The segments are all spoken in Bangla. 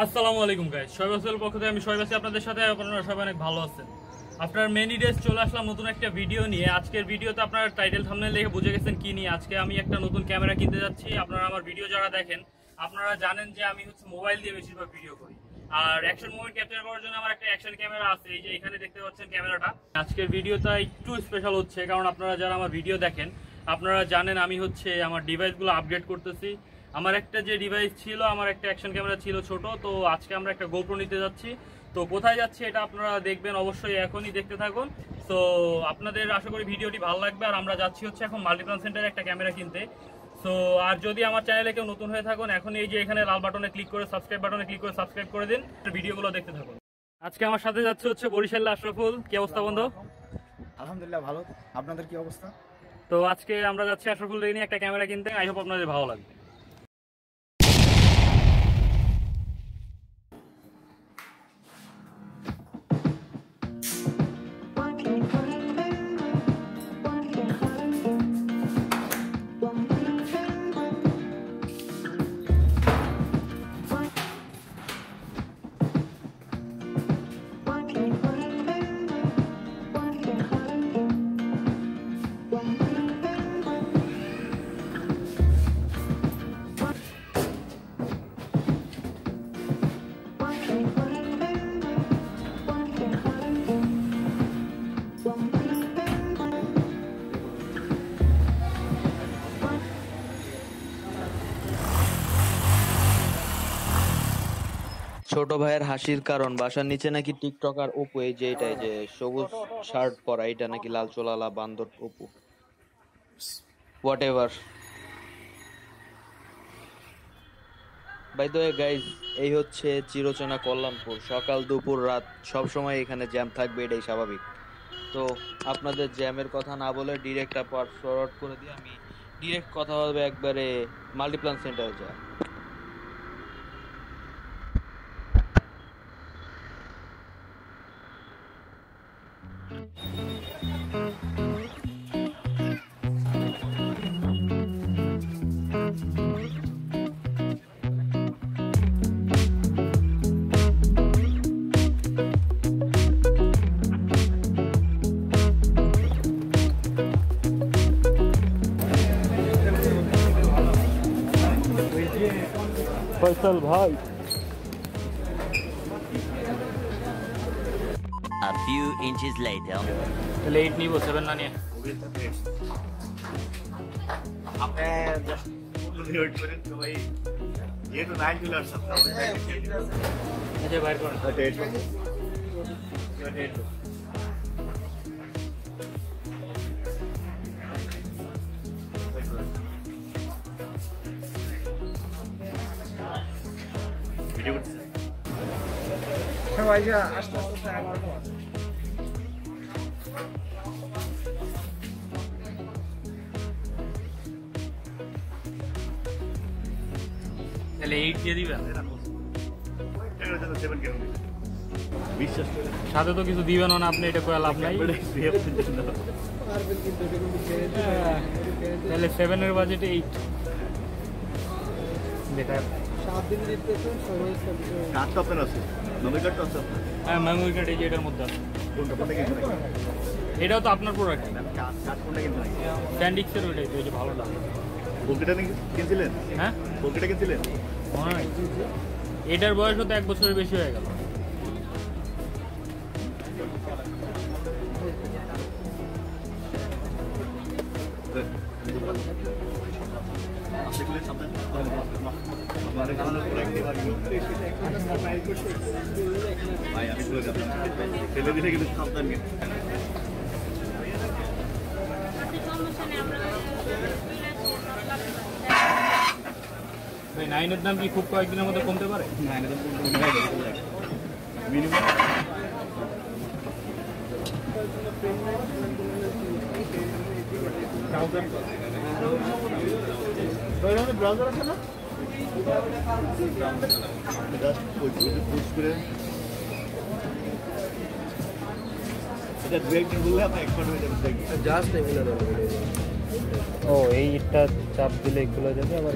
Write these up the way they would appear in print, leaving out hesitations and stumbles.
আসসালামু আলাইকুম গাইস, শোয়েব হোসেনের পক্ষ থেকে আমি শোয়েব আছি আপনাদের সাথে। আপনারা সবাই অনেক ভালো আছেন। আফটার মেনি ডেজ চলে আসলাম নতুন একটা ভিডিও নিয়ে। আজকের ভিডিওতে আপনারা টাইটেল থাম্বনেল দেখে বুঝে গেছেন কি নিয়ে। আজকে আমি একটা নতুন ক্যামেরা কিনতে যাচ্ছি। আপনারা আমার ভিডিও যারা দেখেন আপনারা জানেন যে আমি মোবাইল দিয়ে বেশিরভাগ ভিডিও করি, আর অ্যাকশন মুভমেন্ট ক্যাপচার করার জন্য আমার একটা অ্যাকশন ক্যামেরা আছে। এই যে এখানে দেখতে পাচ্ছেন ক্যামেরাটা। আজকের ভিডিওটা একটু স্পেশাল হচ্ছে কারণ আপনারা যারা আমার ভিডিও দেখেন আপনারা জানেন আমি আমার ডিভাইসগুলো আপডেট করতেছি। আমার একটা যে ডিভাইস ছিল, আমার একটা অ্যাকশন ক্যামেরা ছিল ছোট, তো আজকে আমরা একটা গোপ্রো নিতে যাচ্ছি। তো কোথায় যাচ্ছি এটা আপনারা দেখবেন, অবশ্যই এখনই দেখতে থাকুন। তো আপনাদের আশা করি ভিডিওটি ভালো লাগবে। আর আমরা যাচ্ছি এখন মাল্টিপ্লান সেন্টারে একটা ক্যামেরা কিনতে। সো আর যদি আমার চ্যানেলে কেউ নতুন হয়ে থাকুন, এখন এই যে এখানে লাল বাটনে ক্লিক করে সাবস্ক্রাইব বাটনে ক্লিক করে সাবস্ক্রাইব করে দিন, ভিডিওগুলো দেখতে থাকুন। আজকে আমার সাথে যাচ্ছে বরিশাল আশরাফুল। কি অবস্থা বন্ধু? আলহামদুলিল্লাহ ভালো। আপনাদের কি অবস্থা? তো আজকে আমরা যাচ্ছি আশরাফুল নিয়ে একটা ক্যামেরা কিনতে। আই হোপ আপনাদের ভালো লাগবে। ছোট ভাইয়ের হাসির কারণ বাসার নিচে নাকি টিকটকার অপু, এই যে এটাই যে সবুজ শার্ট পরা, এটা নাকি লাল চোলালা বান্দর অপু, হোয়াট এভার। বাই দ্য ওয়ে গাইজ, এই হচ্ছে চিরচেনা কল্যাণপুর। সকাল দুপুর রাত সব সময় এখানে জ্যাম থাকবে, এটাই স্বাভাবিক। তো আপনাদের জ্যামের কথা না বলে ডিরেক্ট ফরওয়ার্ড করে দিয়ে আমি ডিরেক্ট কথা হবে একবারে মাল্টিপ্লান সেন্টারে যা। ফয়সাল ভাই, A few inches later. তাহলে 8 নিব, 7 না নিয়ে। আচ্ছা বাইর করুন। ভিডিও করতেছেন? সবাই যা আস্তে আস্তে 11টা বাজে। তাহলে 8 দিয়ে দিবেন। সাথে তো কিছু দিবেন না আপনি, এটা কয়ে লাভ নাই। তাহলে 7 এর বাজেটে 8 দেখা। 7 দিন দিতেছেন সবাই সবচেয়ে কার্ড তো আপনার আছে, মেমোরি কার্ড তো আছে আপনার? হ্যাঁ, মেমোরি কার্ড এই যে এটার মধ্যে আছে। কোনটা কোনটা কিনতে নাকি? এটাও তো আপনার প্রোডাক্ট। কার্ড কোনটা কিনতে নাকি? স্যান্ডিক্সের ওইটাই তো, এই যে ভালোটা। বলকিটা কিনছিলেন? হ্যাঁ, বলকিটা কিনছিলেন? মনে হয় এটার বয়স হতো 1 বছরের বেশি হয়ে গেল। ভাই আমি বলে যাবো, ফেলে দিলে কিন্তু সাবধান কিন্তু। ভাই 9 এর দাম কি খুব কয়েকদিনের মধ্যে কমতে পারে? মিনিমাম ব্রাউজার আছে না? জাস্ট ওই পুশ করে এটা দু একদিন বললে আপনি এক্সপার্ট হয়ে যাবেন। জাস্ট এগুলো ও এইটা চাপ দিলে এগুলো যাবে, আবার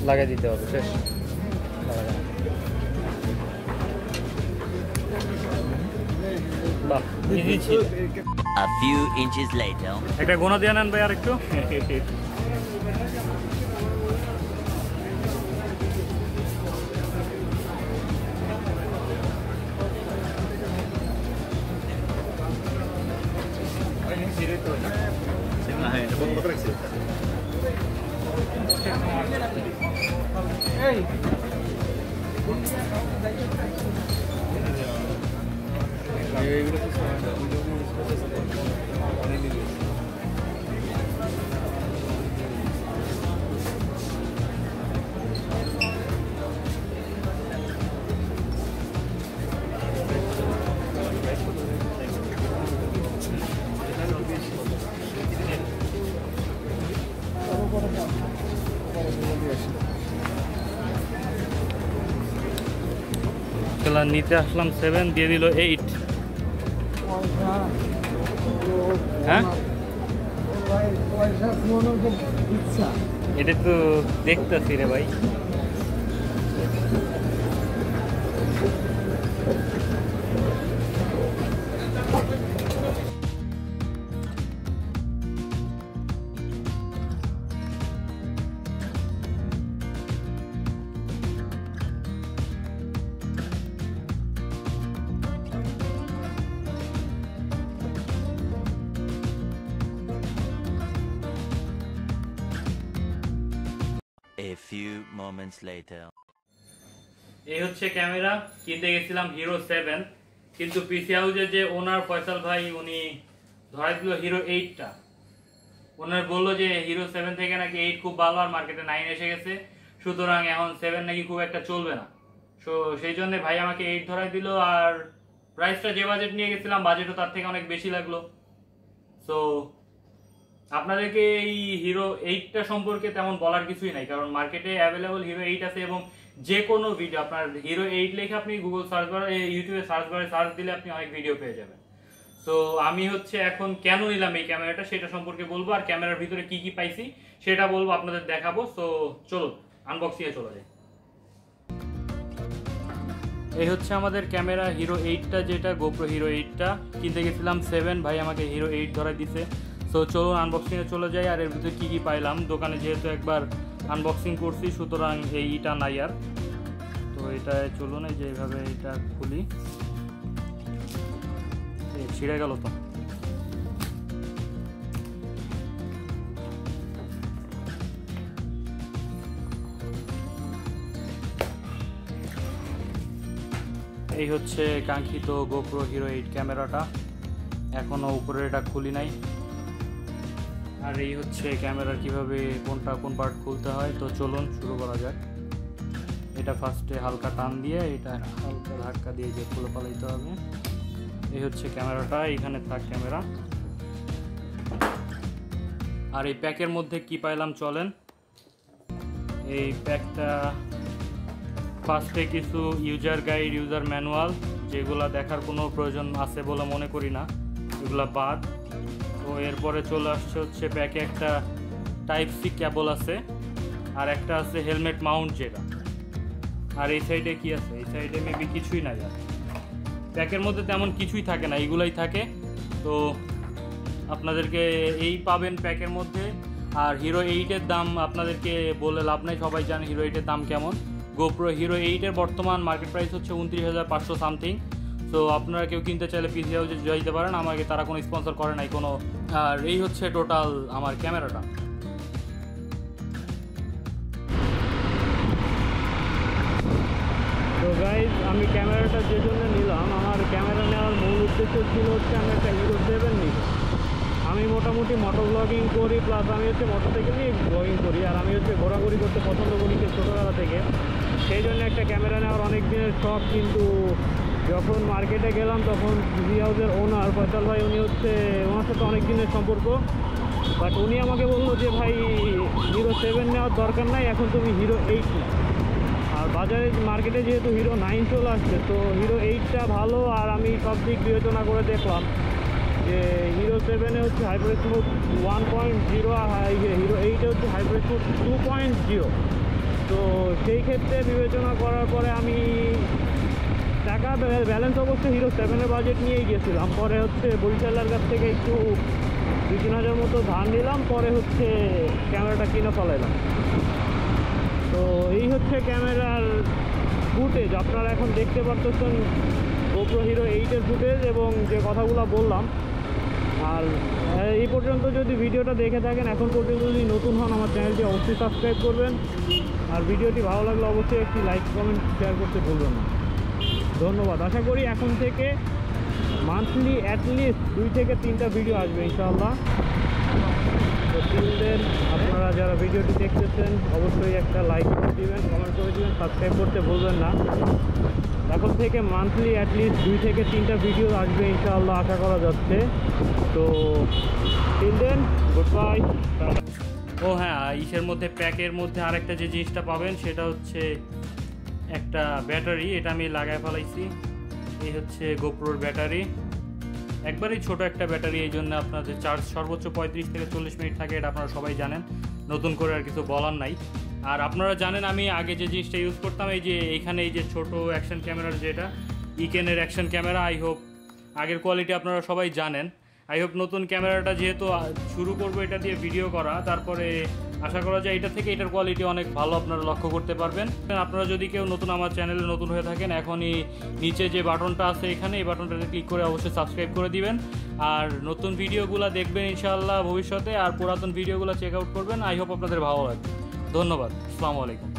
লাগাই দিতে হবে, শেষ। ইজি ছিল। A few inches later. একটা গোনা দিয়ে নেন ভাই আরেকটু। হ্যাঁ এটা বন্ধ করে রাখছি এই খেলা নিতে আসলাম 7 দিয়ে দিল 8। হ্যাঁ এটা তো দেখতেছি রে ভাই। A few moments later. এই হচ্ছে ক্যামেরা, কিনতে গেছিলাম হিরো 7, কিন্তু পিসি হাউসের যে ওনার ফয়সাল ভাই উনি ধরাই দিল হিরো 8টা। ওনার বললো যে হিরো 7 থেকে নাকি 8 খুব ভালো আর মার্কেটে 9 এসে গেছে, সুতরাং এখন 7 নাকি খুব একটা চলবে না। সো সেই জন্য ভাই আমাকে 8 ধরাই দিল, আর প্রাইসটা যে বাজেট নিয়ে গেছিলাম বাজেটও তার থেকে অনেক বেশি লাগলো। সো আপনাদেরকে এই হিরো 8টা সম্পর্কে তেমন বলার কিছুই নাই, কারণ মার্কেটে অ্যাভেলেবল হিরো 8 আছে এবং যে কোনো ভিডিও আপনার হিরো 8 লিখে আপনি গুগল সার্চ বারে ইউটিউবে সার্চ বারে সার্চ দিলে আপনি অনেক ভিডিও পেয়ে যাবেন। সো আমি হচ্ছে এখন কেন নিলাম এই ক্যামেরাটা সেটা সম্পর্কে বলবো, আর ক্যামেরার ভিতরে কি কি পাইছি সেটা বলবো, আপনাদের দেখাবো। সো চলো আনবক্সিং এ চলে যাই। এই হচ্ছে আমাদের ক্যামেরা হিরো 8টা, যেটা গোপ্রো হিরো 8টা। কিনতে গেছিলাম 7, ভাই আমাকে হিরো 8 ধরা দিছে। সো চলুন আনবক্সিংয়ে চলে যাই, আর এর ভিতরে কী কী পাইলাম। দোকানে যেহেতু একবার আনবক্সিং করছি সুতরাং এইটা নাই আর। তো এটা চলুন এই যে এইভাবে এটা খুলি, ছিঁড়ে গেল তো। এই হচ্ছে কাঙ্ক্ষিত গোপ্রো হিরো 8 ক্যামেরাটা, এখনো উপরে এটা খুলি নাই। আর এই হচ্ছে ক্যামেরার কিভাবে কোনটা কোন পার্ট খুলতে হয়। তো চলুন শুরু করা যাক। এটা ফার্স্টে হালকা টান দিয়ে এটা হালকা ধাক্কা দিয়ে যে খুলে পালাইতে হবে। এই হচ্ছে ক্যামেরাটা, এখানে থাক ক্যামেরা। আর এই প্যাকের মধ্যে কি পাইলাম চলেন। এই প্যাকটা ফার্স্টে কিছু ইউজার গাইড, ইউজার ম্যানুয়াল, যেগুলো দেখার কোনো প্রয়োজন আছে বলে মনে করি না, এগুলো বাদ। তো এরপরে চলে আসছে হচ্ছে প্যাকে একটা টাইপ সি কেবল আছে, আর একটা আছে হেলমেট মাউন্ট যেটা। আর এই সাইডে কি আছে, এই সাইডে মেবি কিছুই না যায়। প্যাকের মধ্যে তেমন কিছুই থাকে না, এইগুলাই থাকে। তো আপনাদেরকে এই পাবেন প্যাকের মধ্যে। আর হিরো 8-এর দাম আপনাদেরকে বলে লাভ নাই, সবাই জানে হিরো 8-এর দাম কেমন। গোপ্রো হিরো 8-এর বর্তমান মার্কেট প্রাইস হচ্ছে 29,500 সামথিং। তো আপনারা কেউ কিনতে চাইলে পিসি হাউসে যাইতে পারেন, আমাকে তারা কোনো স্পন্সর করে নাই কোনো। আর এই হচ্ছে টোটাল আমার ক্যামেরাটা। তো গাইজ আমি ক্যামেরাটা যে জন্য নিলাম, আমার ক্যামেরা নেওয়ার মূল উদ্দেশ্য ছিল হচ্ছে আমি একটা হিরো 7 নিব। আমি মোটামুটি মোটর ব্লগিং করি, প্লাস আমি হচ্ছে মোটরসাইকেল নিয়ে ব্লগিং করি, আর আমি হচ্ছে ঘোরাঘুরি করতে পছন্দ করি ছোটোবেলা থেকে। সেই জন্য একটা ক্যামেরা নেওয়ার অনেক দিনের শখ। কিন্তু যখন মার্কেটে গেলাম তখন পিসি হাউসের ওনার ফয়সাল ভাই, উনি হচ্ছে ওনার সাথে অনেক দিনের সম্পর্ক, বাট উনি আমাকে বললো যে ভাই হিরো 7 নেওয়ার দরকার নাই, এখন তুমি হিরো 8 নাও। আর বাজারে মার্কেটে যেহেতু হিরো 9 চলে আসছে, তো হিরো 8টা ভালো। আর আমি সব দিক বিবেচনা করে দেখলাম যে হিরো 7-এ হচ্ছে হাইপার স্মুথ 1.0, আর হিরো 8-এ হচ্ছে হাইপার স্মুথ 2.0। তো সেই ক্ষেত্রে বিবেচনা করার পরে আমি টাকা ব্যালেন্স অবশ্য হিরো 7-এর বাজেট নিয়েই গেছিলাম, পরে হচ্ছে বরিশালের কাছ থেকে একটু 2-3 হাজার মতো ধার নিলাম, পরে হচ্ছে ক্যামেরাটা কিনে ফেলাইলাম। তো এই হচ্ছে ক্যামেরার ফুটেজ, আপনারা এখন দেখতে পারতেছেন GoPro Hero 8-এর ফুটেজ এবং যে কথাগুলো বললাম। আর এই পর্যন্ত যদি ভিডিওটা দেখে থাকেন, এখন পর্যন্ত যদি নতুন হন আমার চ্যানেলটি অবশ্যই সাবস্ক্রাইব করবেন, আর ভিডিওটি ভালো লাগলে অবশ্যই একটি লাইক কমেন্ট শেয়ার করতে ভুলবেন না। ধন্যবাদ। আশা করি এখন থেকে মান্থলি অ্যাটলিস্ট 2 থেকে 3টা ভিডিও আসবে ইনশাআল্লাহ। তো till then আপনারা যারা ভিডিওটি দেখতেছেন অবশ্যই একটা লাইক করে দিবেন, কমেন্ট করে দিবেন, সাবস্ক্রাইব করতে ভুলবেন না। এখন থেকে মান্থলি অ্যাটলিস্ট 2 থেকে 3টা ভিডিও আসবে ইনশাআল্লাহ, আশা করা যাচ্ছে। তো till then গুড বাই। ও হ্যাঁ, ইসের মধ্যে প্যাকের মধ্যে আরেকটা যে জিনিসটা পাবেন সেটা হচ্ছে একটা ব্যাটারি, এটা আমি লাগায় ফেলাইছি। এই হচ্ছে GoProর ব্যাটারি, একবারই ছোট একটা ব্যাটারি, এই জন্য আপনাদের চার্জ সর্বোচ্চ 35 থেকে 40 মিনিট থাকে, এটা আপনারা সবাই জানেন, নতুন করে আর কিছু বলার নাই। আর আপনারা জানেন আমি আগে যে জিনিসটা ইউজ করতাম, এই যে এইখানে এই যে ছোট অ্যাকশন ক্যামেরার যেটা ইকেনের অ্যাকশন ক্যামেরা, আই হোপ আগের কোয়ালিটি আপনারা সবাই জানেন। আই হোপ নতুন ক্যামেরাটা যেহেতু শুরু করবো এটা দিয়ে ভিডিও করা, তারপরে আশা করা যায় এটা থেকে এটার কোয়ালিটি অনেক ভালো আপনারা লক্ষ্য করতে পারবেন। আপনারা যদি কেউ নতুন আমার চ্যানেলে নতুন হয়ে থাকেন, এখনই নিচে যে বাটনটা আছে এখানে, এই বাটনটাতে ক্লিক করে অবশ্যই সাবস্ক্রাইব করে দিবেন, আর নতুন ভিডিওগুলো দেখবেন ইনশাআল্লাহ ভবিষ্যতে, আর পুরাতন ভিডিওগুলো চেক আউট করবেন। আই হোপ আপনাদের ভালো লাগবে। ধন্যবাদ। আসসালামু আলাইকুম।